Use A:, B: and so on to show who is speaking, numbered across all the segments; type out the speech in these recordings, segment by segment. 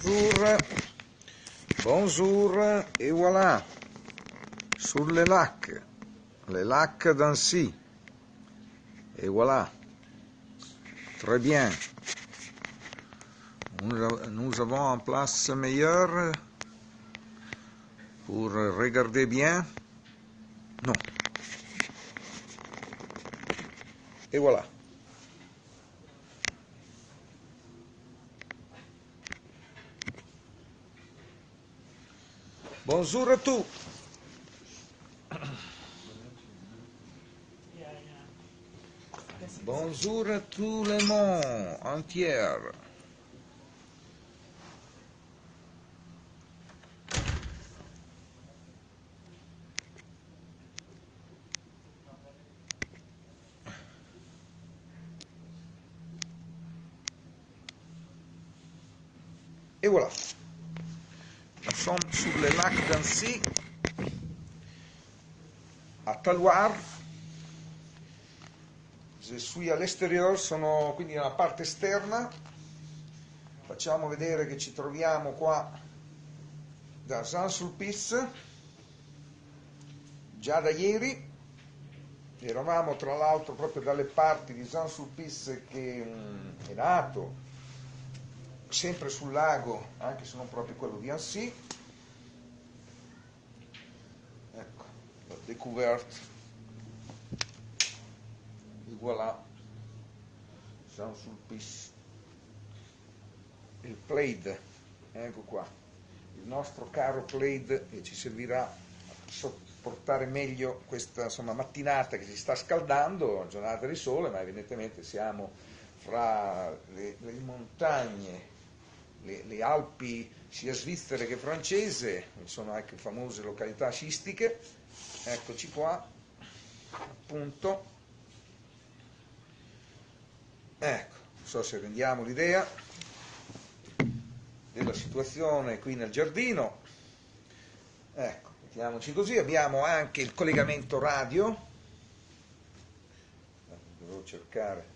A: Bonjour, bonjour, et voilà, sur les lacs d'Annecy, et voilà, très bien. Nous avons un place meilleure pour regarder bien. Non. Et voilà. Bonjour à tous. Bonjour à tout le monde entier. Et voilà. Nous sommes sur le lac d'Annecy, à Talloires. Je suis all'esterior, sono quindi nella parte esterna. Facciamo vedere che ci troviamo qua da Saint-Sulpice, già da ieri. Eravamo tra l'altro proprio dalle parti di Saint-Sulpice, che è nato sempre sul lago, anche se non proprio quello di Annecy. Ecco, la découverte. E voilà, Saint-Sulpice. Il plaid, ecco qua, il nostro caro plaid, che ci servirà a sopportare meglio questa mattinata che si sta scaldando, giornata di sole, ma evidentemente siamo fra le montagne, le Alpi sia svizzere che francese, sono anche famose località sciistiche. Eccoci qua, appunto. Ecco, non so se rendiamo l'idea della situazione qui nel giardino. Ecco, mettiamoci così. Abbiamo anche il collegamento radio. Devo cercare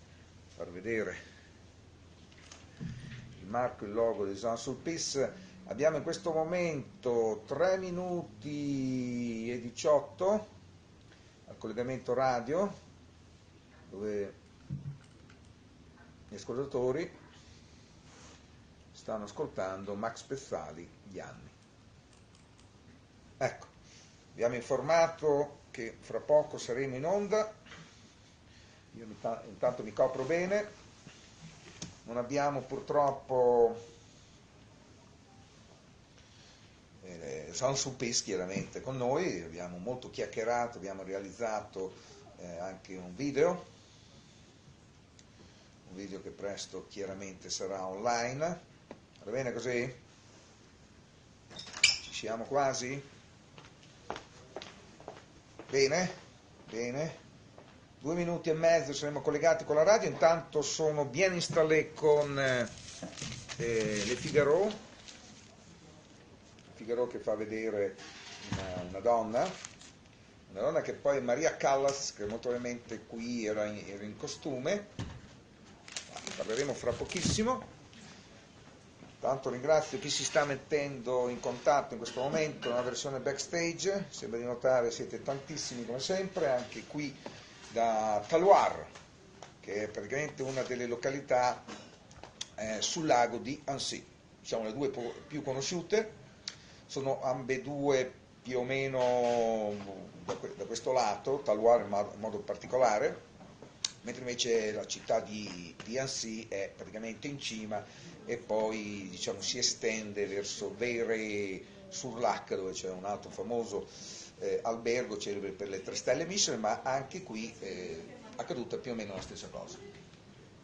A: di far vedere il marco, il logo di Saint-Sulpice. Abbiamo in questo momento 3 minuti e 18 al collegamento radio, dove gli ascoltatori stanno ascoltando Max Pezzali, Gli anni. Ecco, abbiamo informato che fra poco saremo in onda. Io intanto mi copro bene. Non abbiamo purtroppo Saint-Sulpice chiaramente con noi, abbiamo molto chiacchierato, abbiamo realizzato anche un video che presto chiaramente sarà online. Va bene così? Ci siamo quasi? Bene, bene. 2 minuti e mezzo saremo collegati con la radio. Intanto sono bien installé con Le Figaro che fa vedere una donna che poi è Maria Callas, che molto probabilmente qui era in costume. Parleremo fra pochissimo. Tanto ringrazio chi si sta mettendo in contatto in questo momento nella versione backstage. Sembra di notare siete tantissimi come sempre, anche qui da Talloires, che è praticamente una delle località sul lago di Annecy. Diciamo le due più conosciute, sono ambedue più o meno da questo lato, Talloires in modo particolare, mentre invece la città di Annecy è praticamente in cima e poi diciamo si estende verso Veyre-sur-Lac, dove c'è un altro famoso albergo celebre per le 3 stelle Michelin, ma anche qui è accaduta più o meno la stessa cosa.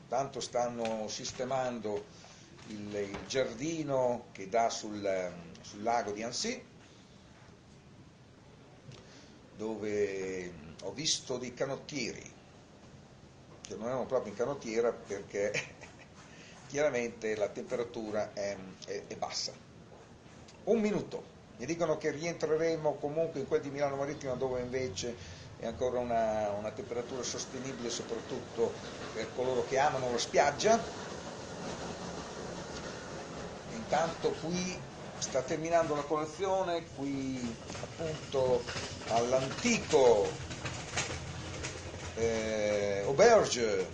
A: Tanto stanno sistemando il giardino che dà sul lago di Annecy, dove ho visto dei canottieri che non erano proprio in canottiera perché chiaramente la temperatura è bassa. 1 minuto. Mi dicono che rientreremo comunque in quel di Milano Marittima, dove invece è ancora una temperatura sostenibile, soprattutto per coloro che amano la spiaggia. Intanto qui sta terminando la colazione, qui appunto all'antico Auberge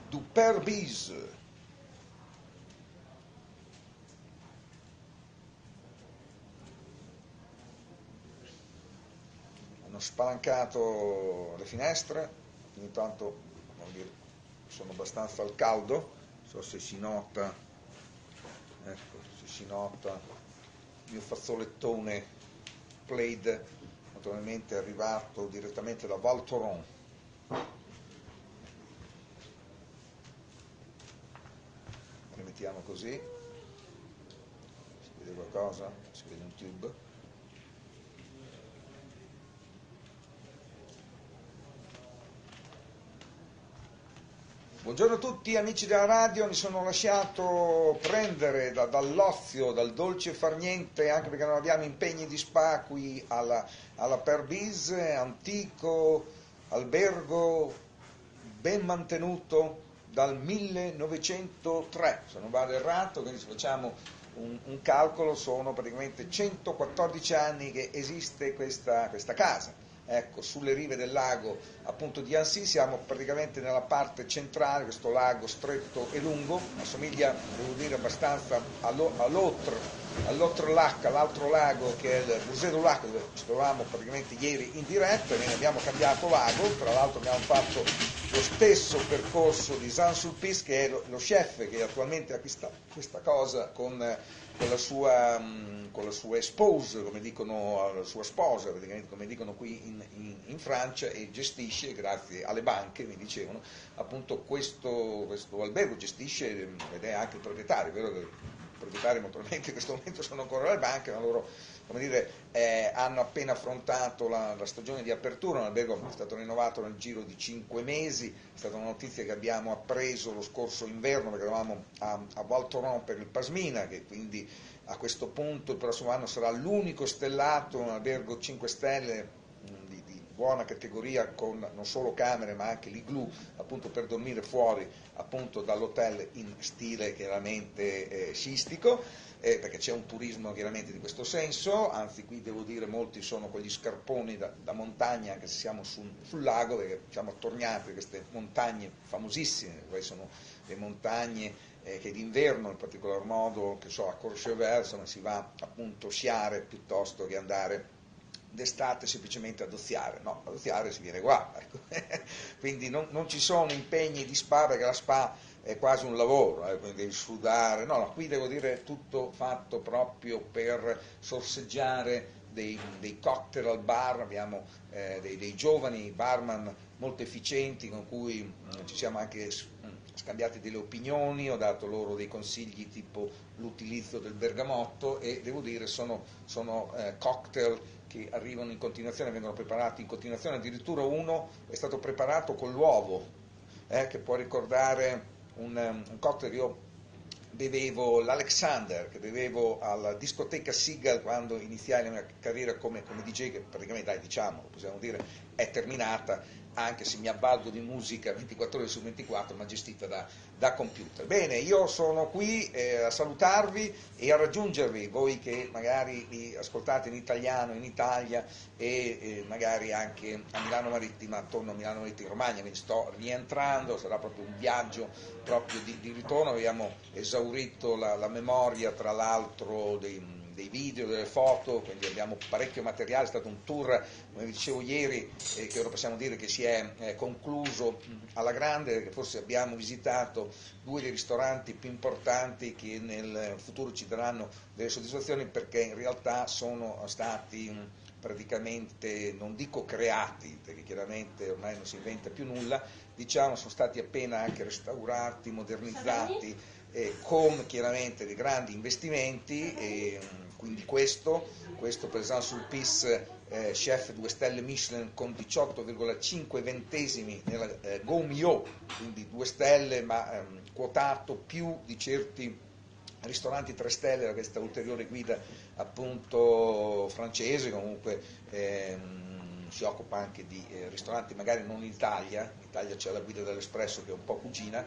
A: du Père Bise. Hanno spalancato le finestre, quindi intanto sono abbastanza al caldo, non so se si nota, ecco, se si nota il mio fazzolettone Plaid, naturalmente è arrivato direttamente da Val Thorens. Lo mettiamo così, si vede qualcosa? Si vede un tube. Buongiorno a tutti amici della radio, mi sono lasciato prendere dall'ozio, dal dolce far niente, anche perché non abbiamo impegni di spa qui alla Perbise, antico albergo ben mantenuto dal 1903, se non vado errato, quindi se facciamo un calcolo sono praticamente 114 anni che esiste questa casa. Ecco, sulle rive del lago appunto di Annecy, siamo praticamente nella parte centrale, questo lago stretto e lungo, assomiglia, devo dire, abbastanza all'Autre Lac, all'altro lago che è il Musée du Lac, dove ci trovavamo praticamente ieri in diretta, e ne abbiamo cambiato lago, tra l'altro abbiamo fatto lo stesso percorso di Jean-Sulpice, che è lo chef che attualmente ha questa cosa con la sua spouse, come dicono, la sua sposa, praticamente, come dicono qui in Francia, e gestisce, grazie alle banche, mi dicevano, appunto questo albergo, gestisce ed è anche il proprietario, è vero che i proprietari naturalmente in questo momento sono ancora le banche, ma loro, come dire, hanno appena affrontato la stagione di apertura, l'albergo è stato rinnovato nel giro di 5 mesi, è stata una notizia che abbiamo appreso lo scorso inverno, perché eravamo a Val Thorens per il Pasmina, che quindi a questo punto il prossimo anno sarà l'unico stellato, un albergo 5 stelle di buona categoria, con non solo camere ma anche l'igloo appunto per dormire fuori appunto dall'hotel in stile chiaramente sciistico, perché c'è un turismo chiaramente di questo senso, anzi qui devo dire molti sono con gli scarponi da montagna, anche se siamo sul lago, perché siamo attorniati da queste montagne famosissime, poi sono le montagne che d'inverno in particolar modo, che so, a Courchevel, insomma, si va appunto sciare piuttosto che andare d'estate semplicemente ad oziare. No, ad oziare si viene qua, ecco. Quindi non ci sono impegni di spa, perché la spa è quasi un lavoro, quindi devi sudare. No, qui devo dire tutto fatto proprio per sorseggiare dei cocktail al bar, abbiamo dei giovani barman molto efficienti con cui ci siamo anche scambiati delle opinioni, ho dato loro dei consigli tipo l'utilizzo del bergamotto, e devo dire sono cocktail che arrivano in continuazione, vengono preparati in continuazione, addirittura uno è stato preparato con l'uovo, che può ricordare un cocktail che io bevevo, l'Alexander, che bevevo alla discoteca Seagull quando iniziai la mia carriera come DJ, che praticamente, dai, diciamo, possiamo dire, è terminata, anche se mi avvalgo di musica 24 ore su 24, ma gestita da computer. Bene, io sono qui a salutarvi e a raggiungervi, voi che magari li ascoltate in italiano in Italia e magari anche a Milano Marittima, attorno a Milano Marittima in Romagna, quindi sto rientrando, sarà proprio un viaggio proprio di ritorno, abbiamo esaurito la memoria tra l'altro dei video, delle foto, quindi abbiamo parecchio materiale, è stato un tour, come vi dicevo ieri, che ora possiamo dire che si è concluso alla grande, che forse abbiamo visitato due dei ristoranti più importanti che nel futuro ci daranno delle soddisfazioni, perché in realtà sono stati praticamente, non dico creati, perché chiaramente ormai non si inventa più nulla, diciamo sono stati appena anche restaurati, modernizzati, con chiaramente dei grandi investimenti, e quindi questo per Jean-Sulpice, chef 2 stelle Michelin con 18,5 ventesimi nella Gaumio, quindi 2 stelle, ma quotato più di certi ristoranti 3 stelle da questa ulteriore guida appunto francese, comunque si occupa anche di ristoranti magari non in Italia c'è la guida dell'Espresso che è un po' cugina,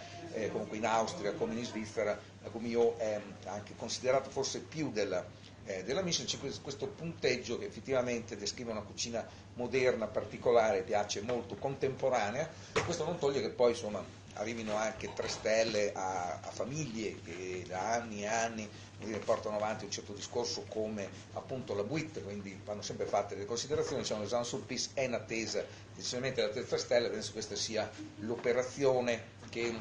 A: comunque in Austria come in Svizzera la Gomio è anche considerata forse più della Michelin, c'è questo punteggio che effettivamente descrive una cucina moderna, particolare, piace molto, contemporanea, questo non toglie che poi insomma arrivino anche 3 stelle a famiglie che da anni e anni portano avanti un certo discorso come appunto la Buit, quindi vanno sempre fatte delle considerazioni, diciamo che Jean-Sulpice è in attesa decisamente della terza stella, penso che questa sia l'operazione che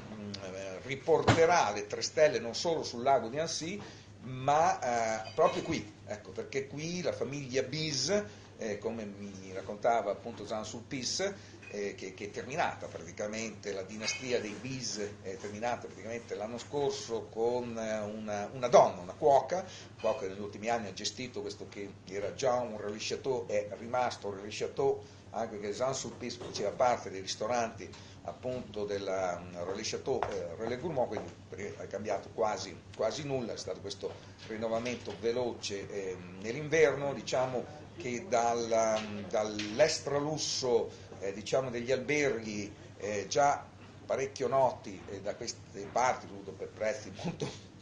A: riporterà le 3 stelle non solo sul lago di Annecy, ma proprio qui, ecco, perché qui la famiglia Bis, come mi raccontava appunto Jean-Sulpice, che è terminata praticamente, la dinastia dei Bis è terminata praticamente l'anno scorso con una donna, una cuoca che negli ultimi anni ha gestito questo che era già un relais chateau, è rimasto un relais chateau, anche perché Jean-Sulpice faceva parte dei ristoranti appunto del relais chateau Relais Gourmand, quindi è cambiato quasi nulla, è stato questo rinnovamento veloce nell'inverno, diciamo che dall'extra lusso diciamo degli alberghi già parecchio noti da queste parti, soprattutto per prezzi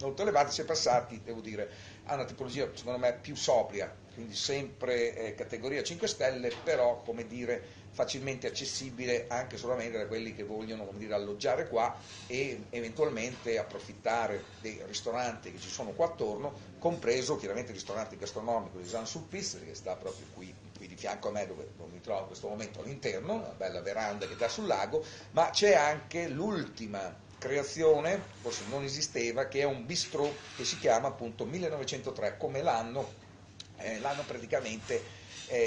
A: molto elevati, si è passati, devo dire, a una tipologia secondo me più sobria, quindi sempre categoria 5 stelle, però come dire facilmente accessibile anche solamente da quelli che vogliono, come dire, alloggiare qua e eventualmente approfittare dei ristoranti che ci sono qua attorno, compreso chiaramente il ristorante gastronomico di Jean-Sulpice che sta proprio qui di fianco a me dove mi trovo in questo momento all'interno, una bella veranda che dà sul lago, ma c'è anche l'ultima creazione, forse non esisteva, che è un bistrò che si chiama appunto 1903, come l'anno praticamente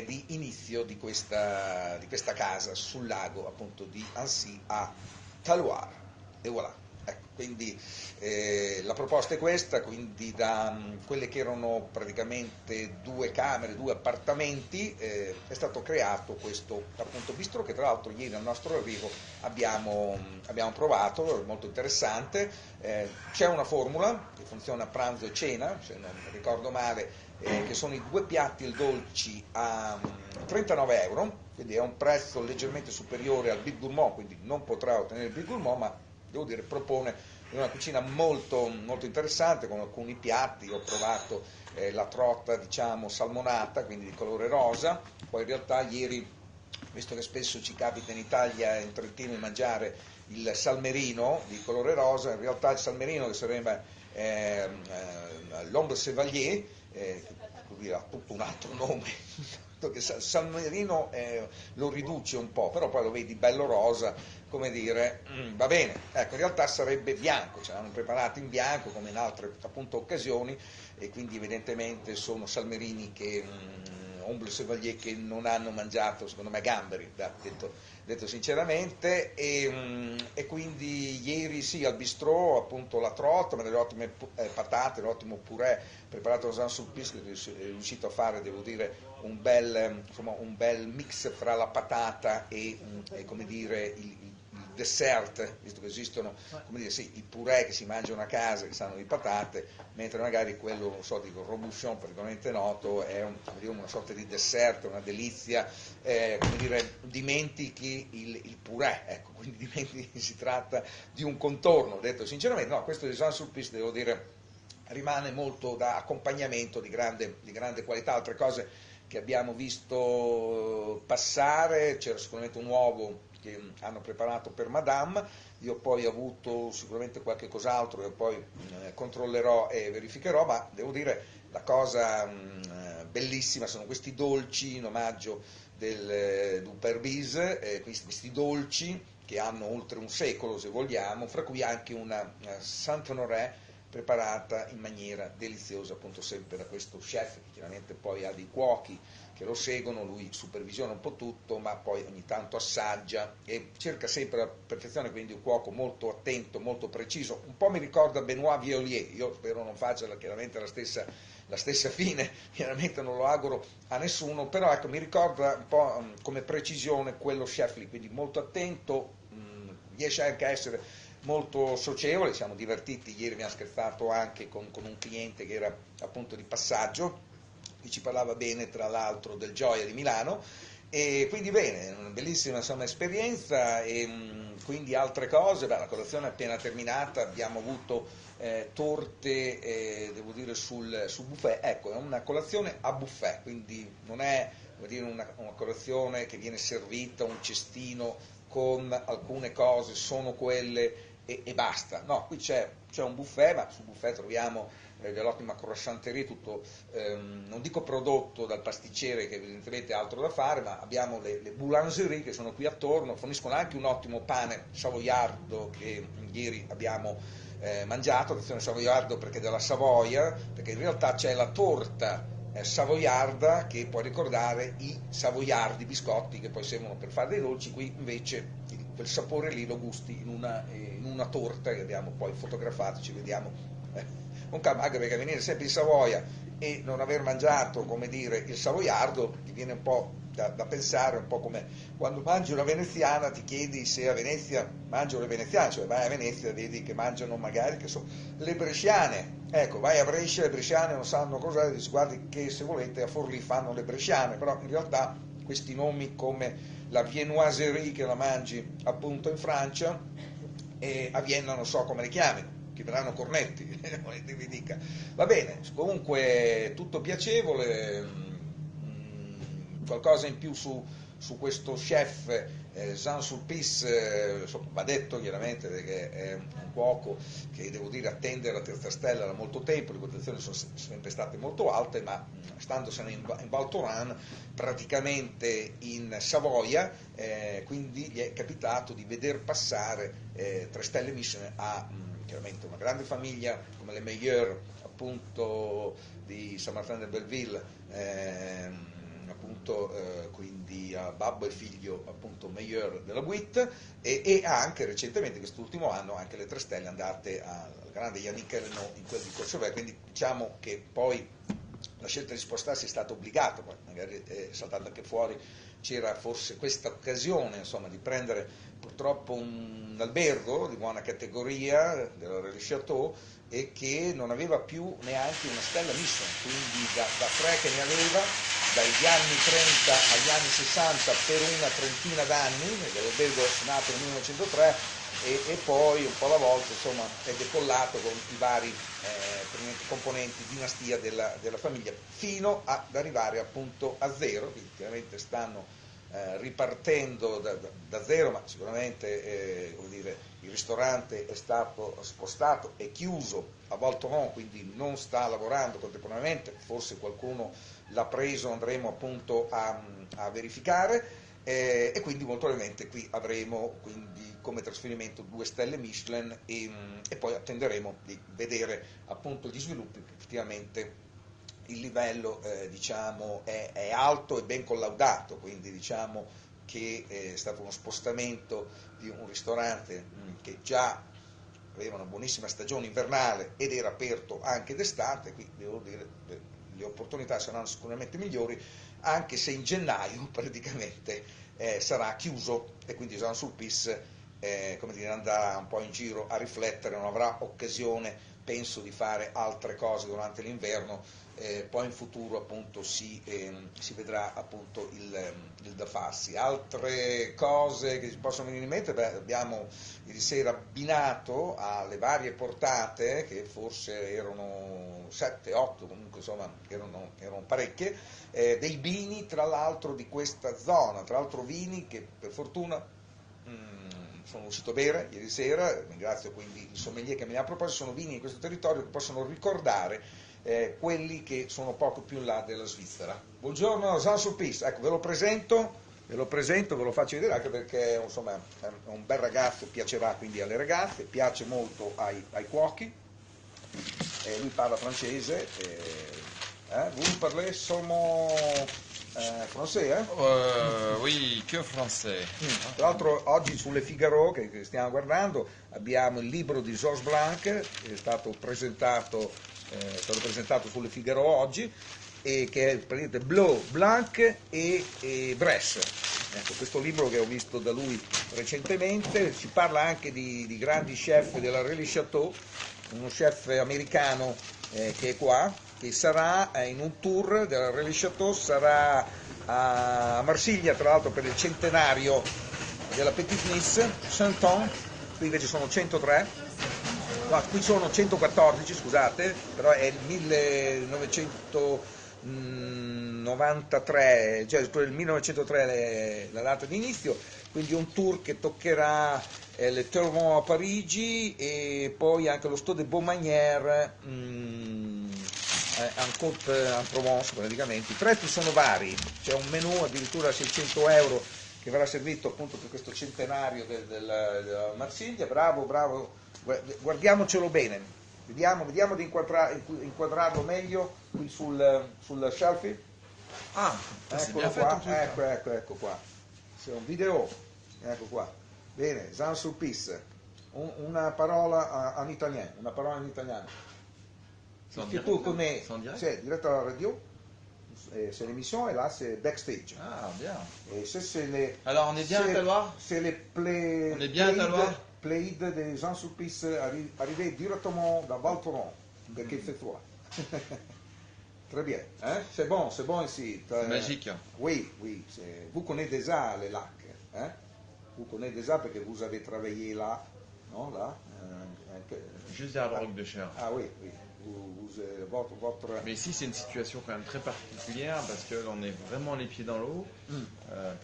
A: di inizio di questa casa sul lago appunto di Annecy a Taloir. E voilà. Ecco, quindi la proposta è questa, quindi da quelle che erano praticamente 2 camere, 2 appartamenti, è stato creato questo appunto bistrò che tra l'altro ieri al nostro arrivo abbiamo provato, è molto interessante, c'è una formula che funziona a pranzo e cena, se non ricordo male, che sono i 2 piatti il dolci a 39 euro, quindi è un prezzo leggermente superiore al Bib Gourmand, quindi non potrà ottenere il Bib Gourmand, ma devo dire propone una cucina molto interessante con alcuni piatti. Ho provato la trota diciamo salmonata, quindi di colore rosa, poi in realtà ieri, visto che spesso ci capita in Italia e in Trentino di mangiare il salmerino di colore rosa, in realtà il salmerino che sarebbe l'ombre chevalier, che ha tutto un altro nome, che salmerino lo riduce un po', però poi lo vedi bello rosa, come dire, va bene, ecco, in realtà sarebbe bianco, ce l'hanno preparato in bianco come in altre appunto occasioni, e quindi evidentemente sono salmerini che ombre chevalier che non hanno mangiato secondo me gamberi, detto sinceramente, e quindi ieri sì al bistrò appunto la trota, ma delle ottime patate, l'ottimo purè preparato da Jean-Sulpice, che è riuscito a fare, devo dire, un bel mix fra la patata e come dire il dessert, visto che esistono, come dire, sì, il purè che si mangiano a casa, che sanno di patate, mentre magari quello, non so, dico, robuchon, particolarmente noto, è una sorta di dessert, una delizia, come dire, dimentichi il purè, ecco, quindi dimentichi che si tratta di un contorno, detto sinceramente, no, questo di Jean-Sulpice, devo dire, rimane molto da accompagnamento di grande qualità. Altre cose che abbiamo visto passare, c'era sicuramente un uovo che hanno preparato per Madame, io poi ho avuto sicuramente qualche cos'altro che poi controllerò e verificherò, ma devo dire la cosa bellissima sono questi dolci in omaggio du Père Bise, questi dolci che hanno oltre un secolo se vogliamo, fra cui anche una Saint-Honoré preparata in maniera deliziosa appunto sempre da questo chef che chiaramente poi ha dei cuochi che lo seguono, lui supervisiona un po' tutto ma poi ogni tanto assaggia e cerca sempre la perfezione, quindi un cuoco molto attento, molto preciso, un po' mi ricorda Benoît Violier, io spero non faccia chiaramente la stessa fine, chiaramente non lo auguro a nessuno, però ecco mi ricorda un po' come precisione quello chef lì, quindi molto attento, riesce anche a essere molto socievole, siamo divertiti, ieri abbiamo scherzato anche con un cliente che era appunto di passaggio, che ci parlava bene tra l'altro del Gioia di Milano, E quindi bene, una bellissima insomma, esperienza e quindi altre cose, la colazione è appena terminata, abbiamo avuto torte, devo dire, sul buffet, ecco, è una colazione a buffet, quindi non è come dire, una colazione che viene servita, un cestino con alcune cose, sono quelle e basta, no, qui c'è un buffet, ma sul buffet troviamo dell'ottima croissanterie, tutto, non dico prodotto dal pasticcere che evidentemente ha altro da fare, ma abbiamo le boulangerie che sono qui attorno, forniscono anche un ottimo pane savoiardo che ieri abbiamo mangiato, attenzione savoiardo perché è della Savoia, perché in realtà c'è la torta savoiarda che può ricordare i savoiardi biscotti che poi servono per fare dei dolci, qui invece quel sapore lì lo gusti in una torta che abbiamo poi fotografato, ci vediamo con calma, anche perché venire sempre in Savoia e non aver mangiato, come dire, il savoiardo, ti viene un po' da pensare, un po' come quando mangi una veneziana ti chiedi se a Venezia mangiano le veneziane, cioè vai a Venezia e vedi che mangiano magari che so, le bresciane, ecco, vai a Brescia, le bresciane non sanno cos'è, dici guardi che se volete a Forlì fanno le bresciane, però in realtà questi nomi come la viennoiserie che la mangi appunto in Francia e a Vienna non so come le chiamino, che verranno cornetti, vi dica. Va bene, comunque tutto piacevole, qualcosa in più su questo chef Jean Sulpice, va detto chiaramente perché è un cuoco che devo dire attende la terza stella da molto tempo, le quotazioni sono sempre state molto alte, ma standosene in Val Thorens, praticamente in Savoia, quindi gli è capitato di veder passare 3 stelle Michelin a chiaramente una grande famiglia come le Meilleur appunto di Saint-Martin-de-Belleville, appunto quindi a babbo e figlio appunto Meilleur della Buit e anche recentemente quest'ultimo anno anche le 3 stelle andate al grande Yannick Eleno in quel di Courchevel, quindi diciamo che poi la scelta di spostarsi è stata obbligata, poi magari è saltata anche fuori, c'era forse questa occasione insomma di prendere purtroppo un albergo di buona categoria della Relais Château e che non aveva più neanche una stella Michelin, quindi da 3 che ne aveva, dagli anni 30 agli anni 60 per una trentina d'anni, l'albergo è nato nel 1903 e poi un po' alla volta insomma, è decollato con i vari componenti dinastia della famiglia fino ad arrivare appunto a zero, quindi chiaramente stanno ripartendo da zero, ma sicuramente come dire, il ristorante è stato spostato e chiuso a Val Thorens, quindi non sta lavorando contemporaneamente, forse qualcuno l'ha preso, andremo appunto a verificare. E quindi molto probabilmente qui avremo quindi come trasferimento 2 stelle Michelin e poi attenderemo di vedere appunto gli sviluppi che effettivamente il livello diciamo è alto e ben collaudato, quindi diciamo che è stato uno spostamento di un ristorante che già aveva una buonissima stagione invernale ed era aperto anche d'estate, qui devo dire le opportunità saranno sicuramente migliori, anche se in gennaio praticamente sarà chiuso e quindi Jean Sulpice come dire, andrà un po' in giro a riflettere, non avrà occasione, penso, di fare altre cose durante l'inverno, poi in futuro appunto si vedrà appunto il da farsi. Altre cose che si possono venire in mente, abbiamo ieri sera abbinato alle varie portate, che forse erano 7, 8, comunque insomma erano parecchie, dei vini tra l'altro di questa zona, tra l'altro vini che per fortuna sono riuscito a bere ieri sera, ringrazio quindi il sommelier che me ne ha proposto, sono vini in questo territorio che possono ricordare quelli che sono poco più in là della Svizzera. Buongiorno Jean Sulpice, ecco ve lo presento, ve lo faccio vedere anche perché insomma è un bel ragazzo, piacerà quindi alle ragazze, piace molto ai cuochi, lui parla francese, vous parlez seulement français,
B: Oui, que français.
A: Tra l'altro oggi sulle Figaro che stiamo guardando abbiamo il libro di Georges Blanc che è stato presentato sulle Figaro oggi e che è praticamente Bleu, Blanc e Bresse. Ecco, questo libro che ho visto da lui recentemente ci parla anche di grandi chef della Relais Château, uno chef americano che è qua, che sarà in un tour del Relais Château, sarà a Marsiglia, tra l'altro per il centenario della Petite Nice, 100 ans, qui invece sono 103, no, qui sono 114, scusate, però è il 1993, cioè il 1903 la data di inizio, quindi un tour che toccherà le Terrons a Parigi e poi anche lo Stade de Beaumanière en Côte en Provence praticamente. I prezzi sono vari, c'è un menù addirittura a 600 euro che verrà servito appunto per questo centenario della Marsiglia. Bravo, guardiamocelo bene, vediamo di inquadrarlo meglio qui sul selfie.
B: Ah, c'est
A: Eccolo
B: bien fait
A: qua,
B: ton truc.
A: ecco qua, c'è un video, ecco qua, bene, Jean Sulpice, una parola en italien, una parola in italiano.
B: C'est en
A: Si
B: direct,
A: tu
B: non?
A: connais,
B: C'est en direct?
A: c'est direct à la radio, c'est l'émission et là c'est backstage.
B: Ah, bien.
A: Et ça c'est les.
B: Alors, on est bien à Taloir?
A: C'est les play.
B: On est bien à Taloir?
A: Plaid de Jean Sulpice arrivé directement dans Val Thorens, parce qu'il fait froid. Très bien, hein? C'est bon ici.
B: C'est magique.
A: Oui, vous connaissez déjà les lacs, hein? Vous connaissez déjà parce que vous avez travaillé là, non? Là,
B: Juste derrière le roc de Cher.
A: Ah oui. Votre.
B: Mais ici, c'est une situation quand même très particulière parce que on est vraiment les pieds dans l'eau,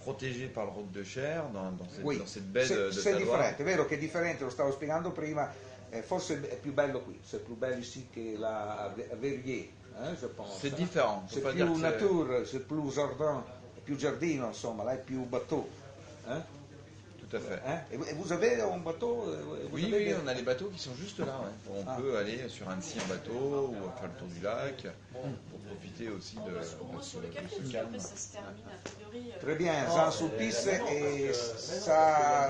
B: protégé par le roc de Cher, dans cette baie de
A: C'est
B: Taloir.
A: differente, è vero che è differente, lo stavo spiegando prima, forse è più bello qui, c'est plus bello ici che a Verrières, je pense.
B: C'est différent.
A: C'est
B: Faut pas
A: più
B: dire que
A: nature, c'est plus jardin, è più giardino, insomma, là è più bateau.
B: Tout à fait.
A: Et vous avez un bateau
B: Oui, on a les bateaux qui sont juste là. Ouais. On peut aller sur Annecy en bateau ou faire le tour du lac pour profiter aussi de ce calme.
C: Après, ça se termine a priori.
A: Très bien, Jean Sulpice et ça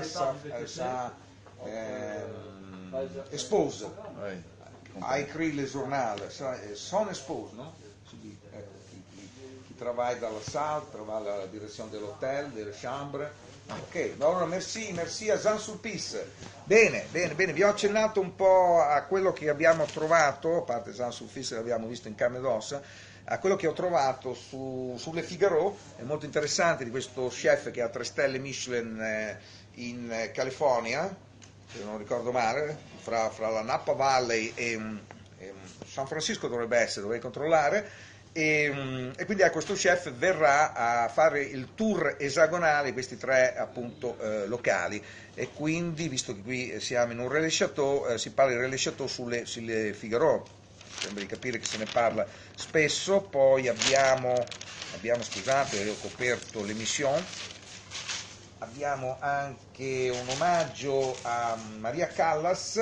A: expose.
B: Ouais.
A: A écrit le journal, son expose, non? Chi travaille dans la salle, travaille alla direzione dell'hotel, delle chambre. Ok, allora merci a Jean Sulpice. Bene, vi ho accennato un po' a quello che abbiamo trovato, a parte Jean Sulpice l'abbiamo visto in carne ed ossa, a quello che ho trovato sulle Figaro. È molto interessante di questo chef che ha 3 stelle Michelin in California, se non ricordo male, fra la Napa Valley e San Francisco dovrebbe essere, dovrei controllare. E quindi questo chef verrà a fare il tour esagonale di questi 3 appunto locali, e quindi visto che qui siamo in un Relais Château, si parla di Relais Château sulle Figaro, sembra di capire che se ne parla spesso. Poi abbiamo scusate, ho coperto l'emission, abbiamo anche un omaggio a Maria Callas,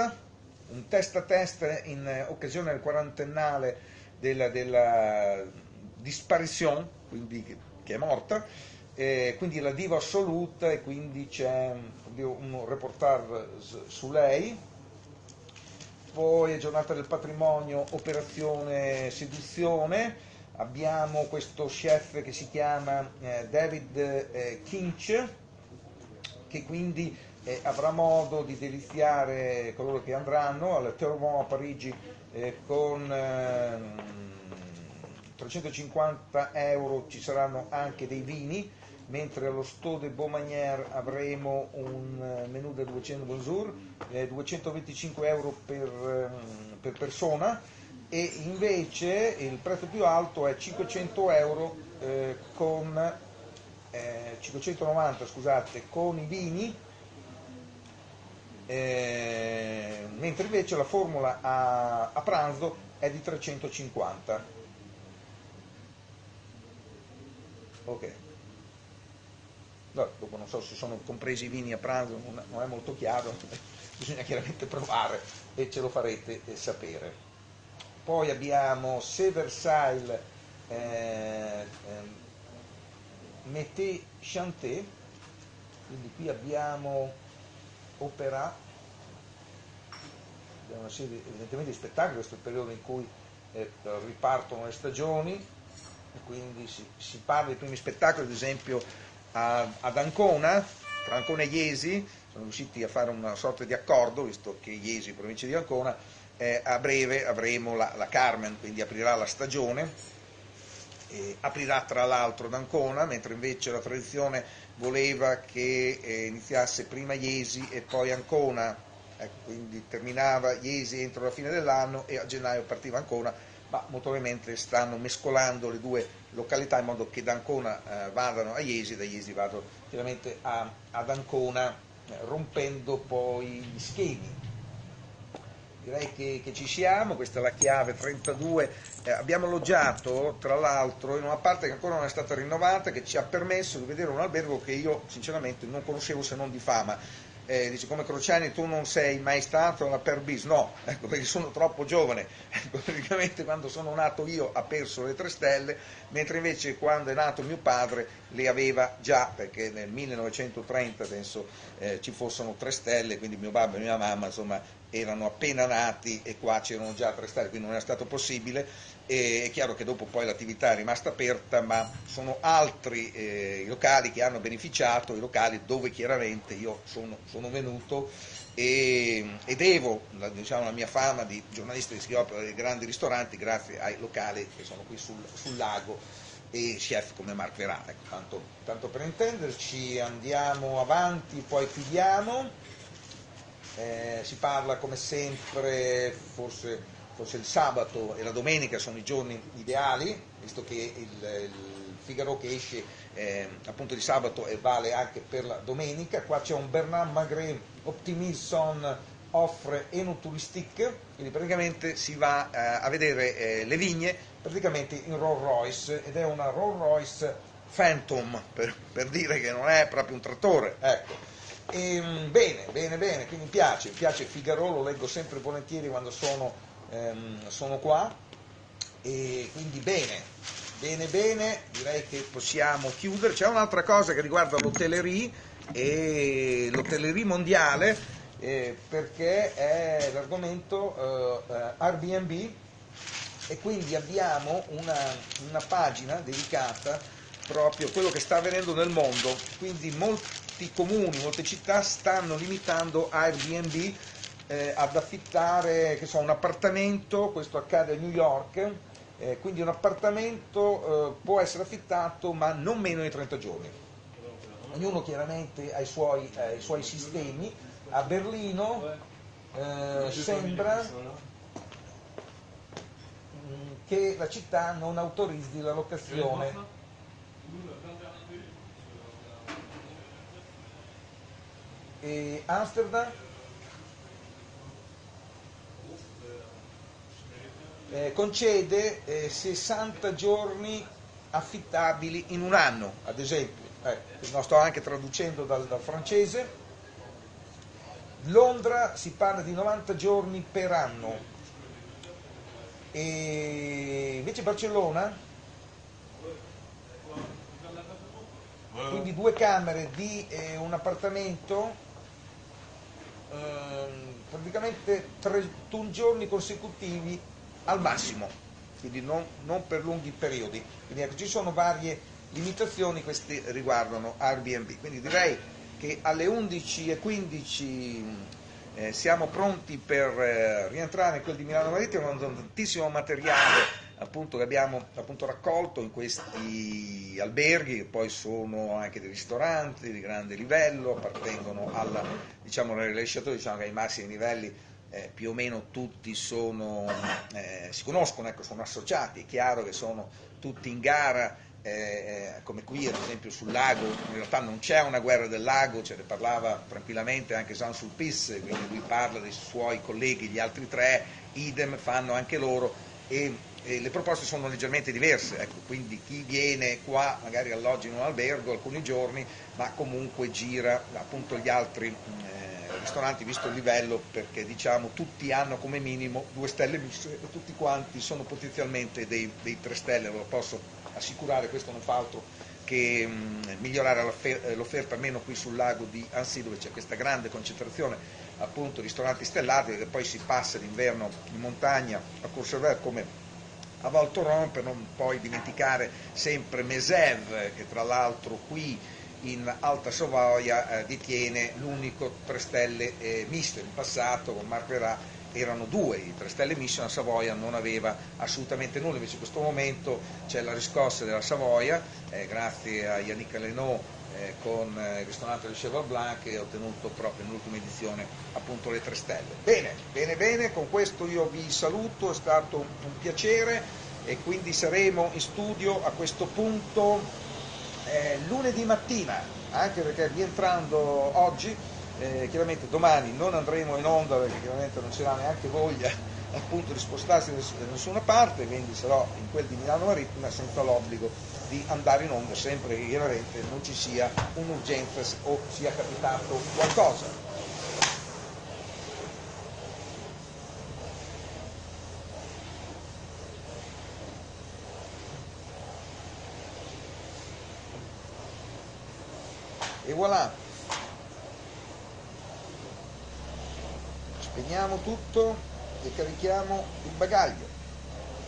A: un testa a testa in occasione del 40ennale della disparizione, quindi che è morta, quindi la diva assoluta, e quindi c'è un reportage su lei. Poi è giornata del patrimonio, operazione seduzione, abbiamo questo chef che si chiama David Kinch, che quindi avrà modo di deliziare coloro che andranno alla Terrons a Parigi con 350 euro. Ci saranno anche dei vini, mentre allo Stade de Beaumanière avremo un menù da 225 euro per persona, e invece il prezzo più alto è 500 euro con 590 scusate, con i vini, mentre invece la formula a pranzo è di 350. Ok, no, dopo non so se sono compresi i vini a pranzo, non è molto chiaro, bisogna chiaramente provare e ce lo farete sapere. Poi abbiamo C'est Versailles Mété Chanté, quindi qui abbiamo opera, abbiamo una serie evidentemente di spettacoli. Questo è il periodo in cui ripartono le stagioni, e quindi si parla dei primi spettacoli, ad esempio ad Ancona, tra Ancona e Iesi, sono riusciti a fare una sorta di accordo, visto che Iesi è provincia di Ancona, a breve avremo la Carmen, quindi aprirà la stagione, aprirà tra l'altro ad Ancona, mentre invece la tradizione voleva che iniziasse prima Iesi e poi Ancona, ecco, quindi terminava Iesi entro la fine dell'anno e a gennaio partiva Ancona, ma molto probabilmente stanno mescolando le due località in modo che da Ancona vadano a Iesi, da Iesi vadano chiaramente ad Ancona, rompendo poi gli schemi. Direi che ci siamo, questa è la chiave 32, abbiamo alloggiato tra l'altro in una parte che ancora non è stata rinnovata, che ci ha permesso di vedere un albergo che io sinceramente non conoscevo se non di fama. Dice, come Crociani tu non sei mai stato alla Perbis? No, ecco, perché sono troppo giovane, ecco, praticamente quando sono nato io ha perso le 3 stelle, mentre invece quando è nato mio padre le aveva già, perché nel 1930 penso ci fossero 3 stelle, quindi mio babbo e mia mamma insomma erano appena nati e qua c'erano già 3 stelle, quindi non è stato possibile. E è chiaro che dopo poi l'attività è rimasta aperta, ma sono altri i locali che hanno beneficiato, i locali dove chiaramente io sono venuto e devo diciamo, la mia fama di giornalista che si occupa dei grandi ristoranti grazie ai locali che sono qui sul lago e chef come Marc Verà. Ecco, tanto per intenderci, andiamo avanti, poi chiudiamo. Si parla come sempre, forse il sabato e la domenica sono i giorni ideali, visto che il Figaro che esce appunto di sabato e vale anche per la domenica. Qua c'è un Bernard Magret Optimison offre Enoturistique, quindi praticamente si va a vedere le vigne praticamente in Rolls Royce, ed è una Rolls Royce Phantom, per dire che non è proprio un trattore, ecco. Bene, quindi mi piace Figaro, lo leggo sempre volentieri quando sono qua, e quindi bene, direi che possiamo chiudere. C'è un'altra cosa che riguarda l'hotellerie e l'hotellerie mondiale, perché è l'argomento Airbnb, e quindi abbiamo una pagina dedicata proprio a quello che sta avvenendo nel mondo, quindi molti comuni, molte città stanno limitando Airbnb ad affittare che so, un appartamento, questo accade a New York, quindi un appartamento può essere affittato ma non meno di 30 giorni. Ognuno chiaramente ha i suoi sistemi. A Berlino sembra che la città non autorizzi la locazione. E Amsterdam concede 60 giorni affittabili in un anno, ad esempio. No, sto anche traducendo dal francese. Londra si parla di 90 giorni per anno. E invece Barcellona, quindi 2 camere di un appartamento, praticamente 31 giorni consecutivi al massimo, quindi non per lunghi periodi. Quindi ecco, ci sono varie limitazioni, queste riguardano Airbnb. Quindi direi che alle 11:15 siamo pronti per rientrare in quel di Milano Marittimo con tantissimo materiale appunto che abbiamo appunto raccolto in questi alberghi, che poi sono anche dei ristoranti di grande livello, appartengono alla, diciamo, rilasciatori, diciamo che ai massimi livelli più o meno tutti si conoscono, ecco, sono associati, è chiaro che sono tutti in gara, come qui ad esempio sul lago, in realtà non c'è una guerra del lago, ce ne parlava tranquillamente anche Jean-Sulpice, quindi lui parla dei suoi colleghi, gli altri 3, idem, fanno anche loro, e le proposte sono leggermente diverse, ecco, quindi chi viene qua magari alloggia in un albergo alcuni giorni, ma comunque gira appunto gli altri ristoranti visto il livello, perché diciamo tutti hanno come minimo 2 stelle miste e tutti quanti sono potenzialmente dei 3 stelle, ve lo posso assicurare. Questo non fa altro che migliorare l'offerta, almeno qui sul lago di Annecy, dove c'è questa grande concentrazione appunto di ristoranti stellati, perché poi si passa l'inverno in montagna a Courchevel come a Val Thorens, per non poi dimenticare sempre Mesève, che tra l'altro qui in Alta Savoia detiene l'unico 3 stelle misto. In passato con Marc Verà erano due, i 3 Stelle Mission, la Savoia non aveva assolutamente nulla, invece in questo momento c'è la riscossa della Savoia, grazie a Yannick Allenot con il ristorante del Cheval Blanc, che ha ottenuto proprio nell'ultima edizione appunto le 3 stelle. Bene, bene, bene, con questo io vi saluto, è stato un piacere e quindi saremo in studio a questo punto lunedì mattina, anche perché rientrando oggi, chiaramente domani non andremo in onda perché chiaramente non c'era neanche voglia appunto di spostarsi da nessuna parte, quindi sarò in quel di Milano Marittima senza l'obbligo di andare in onda sempre che chiaramente non ci sia un'urgenza o sia capitato qualcosa. E voilà, spegniamo tutto e carichiamo il bagaglio,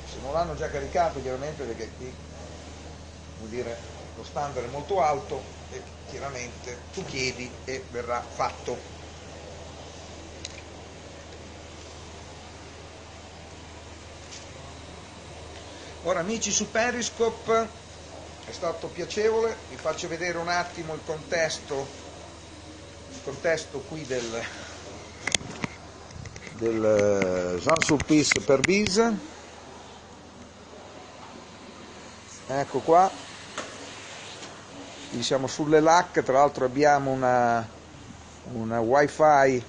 A: se non l'hanno già caricato chiaramente perché qui vuol dire lo standard è molto alto e chiaramente tu chiedi e verrà fatto. Ora amici su Periscope, è stato piacevole, vi faccio vedere un attimo il contesto qui del Jean-Sulpice per Bise. Ecco qua, qui siamo sulle LAC, tra l'altro abbiamo una wifi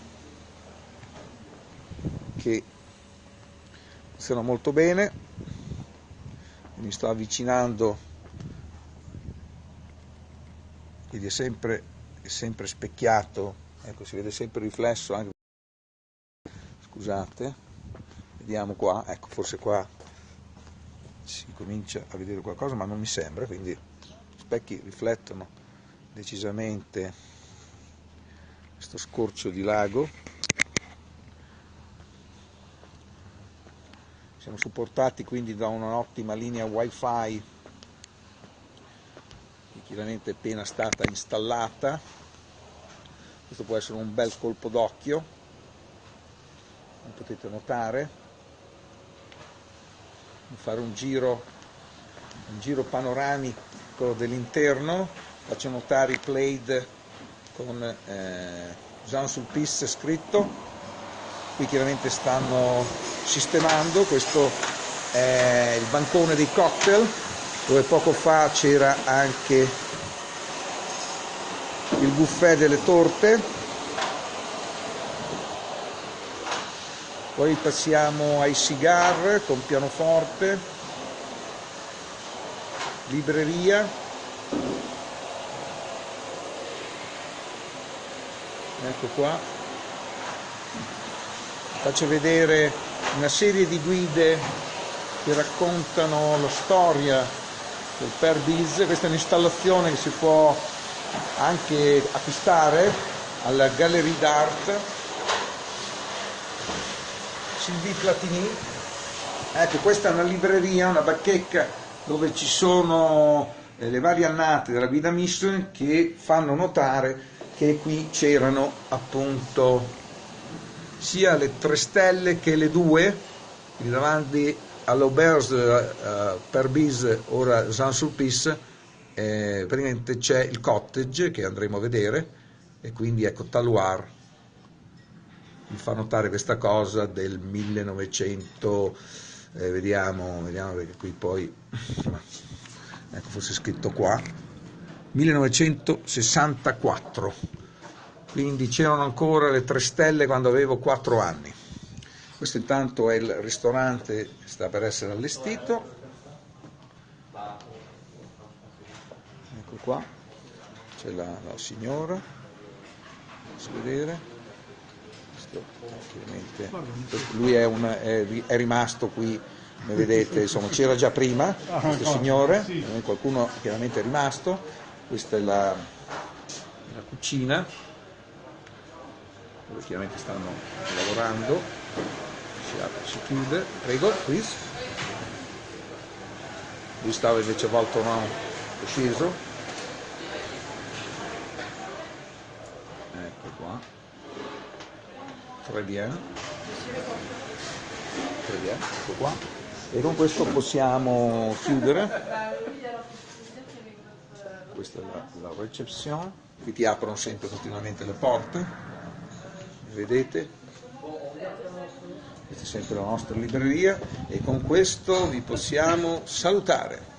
A: che funziona molto bene, mi sto avvicinando, quindi è sempre specchiato, ecco si vede sempre il riflesso anche, scusate, vediamo qua, ecco forse qua si comincia a vedere qualcosa ma non mi sembra, quindi gli specchi riflettono decisamente questo scorcio di lago. Siamo supportati quindi da un'ottima linea wifi che chiaramente è appena stata installata, questo può essere un bel colpo d'occhio, come potete notare. Fare un giro panoramico dell'interno, faccio notare i plaid con Jean-Sulpice scritto, qui chiaramente stanno sistemando, questo è il bancone dei cocktail dove poco fa c'era anche il buffet delle torte. Poi passiamo ai cigar con pianoforte, libreria, ecco qua, faccio vedere una serie di guide che raccontano la storia del Per Bise. Questa è un'installazione che si può anche acquistare alla Galerie d'Art Sylvie Platini. Ecco, questa è una libreria, una bacheca dove ci sono le varie annate della guida Michelin che fanno notare che qui c'erano appunto sia le 3 stelle che le 2, quindi davanti all'Auberge Per Bise, ora Jean-Sulpice, praticamente c'è il cottage che andremo a vedere e quindi ecco Taloir mi fa notare questa cosa del 1900, vediamo perché qui poi ecco forse è scritto qua 1964, quindi c'erano ancora le 3 stelle quando avevo 4 anni. Questo intanto è il ristorante che sta per essere allestito, ecco qua c'è la signora, posso vedere. Lui è rimasto qui, come vedete, insomma c'era già prima questo signore, qualcuno chiaramente è rimasto. Questa è la cucina dove chiaramente stanno lavorando, si apre, si chiude, prego, please. Lui stava invece a volta no, è sceso, ecco qua. Très bien. Très bien, ecco qua. E con questo possiamo chiudere. Questa è la reception. Qui ti aprono sempre continuamente le porte. Vedete? Questa è sempre la nostra libreria e con questo vi possiamo salutare.